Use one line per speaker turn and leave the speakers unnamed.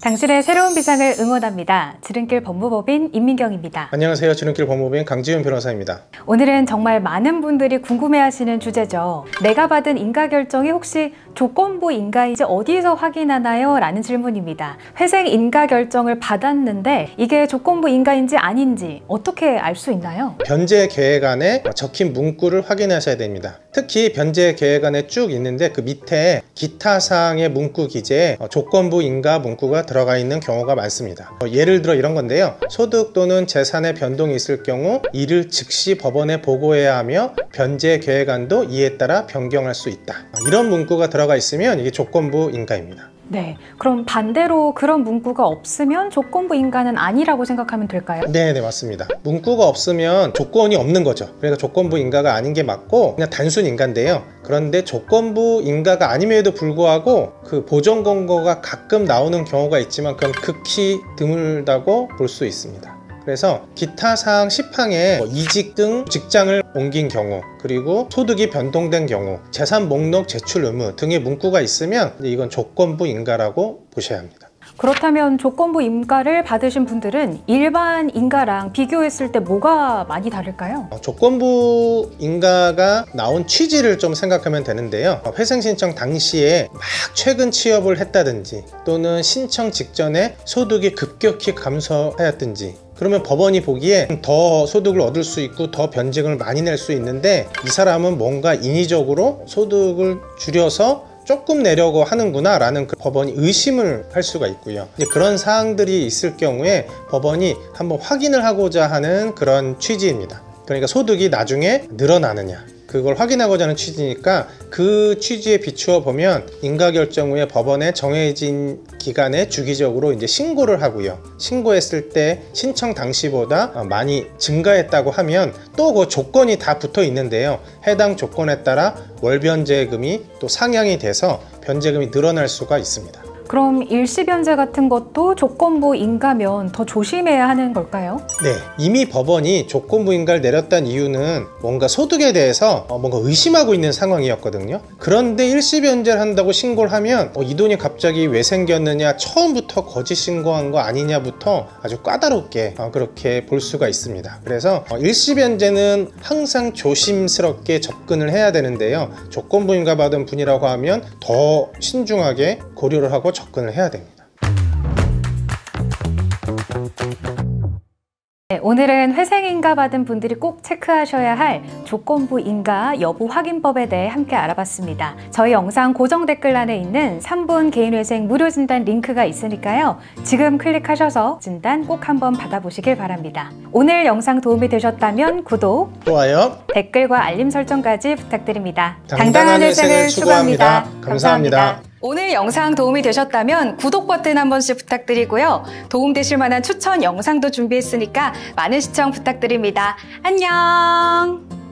당신의 새로운 비상을 응원합니다. 지름길 법무법인 임민경입니다.
안녕하세요. 지름길 법무법인 강지윤 변호사입니다.
오늘은 정말 많은 분들이 궁금해하시는 주제죠. 내가 받은 인가결정이 혹시 조건부 인가인지 어디서 확인하나요? 라는 질문입니다. 회생 인가결정을 받았는데 이게 조건부 인가인지 아닌지 어떻게 알 수 있나요?
변제 계획안에 적힌 문구를 확인하셔야 됩니다. 특히 변제 계획안에 쭉 있는데 그 밑에 기타 사항의 문구 기재에 조건부 인가 문구가 들어가 있는 경우가 많습니다. 예를 들어 이런 건데요. 소득 또는 재산의 변동이 있을 경우 이를 즉시 법원에 보고해야 하며 변제 계획안도 이에 따라 변경할 수 있다. 이런 문구가 들어가 있으면 이게 조건부 인가입니다.
네, 그럼 반대로 그런 문구가 없으면 조건부 인가는 아니라고 생각하면 될까요?
네, 맞습니다. 문구가 없으면 조건이 없는 거죠. 그러니까 조건부 인가가 아닌 게 맞고 그냥 단순 인가인데요. 그런데 조건부 인가가 아님에도 불구하고 그 보정 권고가 가끔 나오는 경우가 있지만 그건 극히 드물다고 볼 수 있습니다. 그래서 기타 사항 10항에 이직 등 직장을 옮긴 경우, 그리고 소득이 변동된 경우, 재산 목록 제출 의무 등의 문구가 있으면 이건 조건부 인가라고 보셔야 합니다.
그렇다면 조건부 인가를 받으신 분들은 일반 인가랑 비교했을 때 뭐가 많이 다를까요?
조건부 인가가 나온 취지를 좀 생각하면 되는데요. 회생 신청 당시에 막 최근 취업을 했다든지 또는 신청 직전에 소득이 급격히 감소하였든지 그러면 법원이 보기에 더 소득을 얻을 수 있고 더 변제금을 많이 낼 수 있는데 이 사람은 뭔가 인위적으로 소득을 줄여서 조금 내려고 하는구나 라는 그 법원이 의심을 할 수가 있고요. 이제 그런 사항들이 있을 경우에 법원이 한번 확인을 하고자 하는 그런 취지입니다. 그러니까 소득이 나중에 늘어나느냐 그걸 확인하고자 하는 취지니까 그 취지에 비추어 보면 인가결정 후에 법원에 정해진 기간에 주기적으로 이제 신고를 하고요. 신고했을 때 신청 당시보다 많이 증가했다고 하면 또 그 조건이 다 붙어 있는데요. 해당 조건에 따라 월 변제금이 또 상향이 돼서 변제금이 늘어날 수가 있습니다.
그럼 일시변제 같은 것도 조건부 인가면 더 조심해야 하는 걸까요?
네, 이미 법원이 조건부 인가를 내렸다는 이유는 뭔가 소득에 대해서 뭔가 의심하고 있는 상황이었거든요. 그런데 일시변제를 한다고 신고를 하면 이 돈이 갑자기 왜 생겼느냐, 처음부터 거짓 신고한 거 아니냐부터 아주 까다롭게 그렇게 볼 수가 있습니다. 그래서 일시변제는 항상 조심스럽게 접근을 해야 되는데요. 조건부 인가 받은 분이라고 하면 더 신중하게 고려를 하고 접근을 해야 됩니다.
네, 오늘은 회생인가 받은 분들이 꼭 체크하셔야 할 조건부 인가 여부 확인법에 대해 함께 알아봤습니다. 저희 영상 고정 댓글란에 있는 3분 개인회생 무료 진단 링크가 있으니까요. 지금 클릭하셔서 진단 꼭 한번 받아보시길 바랍니다. 오늘 영상 도움이 되셨다면 구독,
좋아요,
댓글과 알림 설정까지 부탁드립니다.
당당한 회생을 추구합니다. 감사합니다.
오늘 영상 도움이 되셨다면 구독 버튼 한 번씩 부탁드리고요. 도움되실 만한 추천 영상도 준비했으니까 많은 시청 부탁드립니다. 안녕!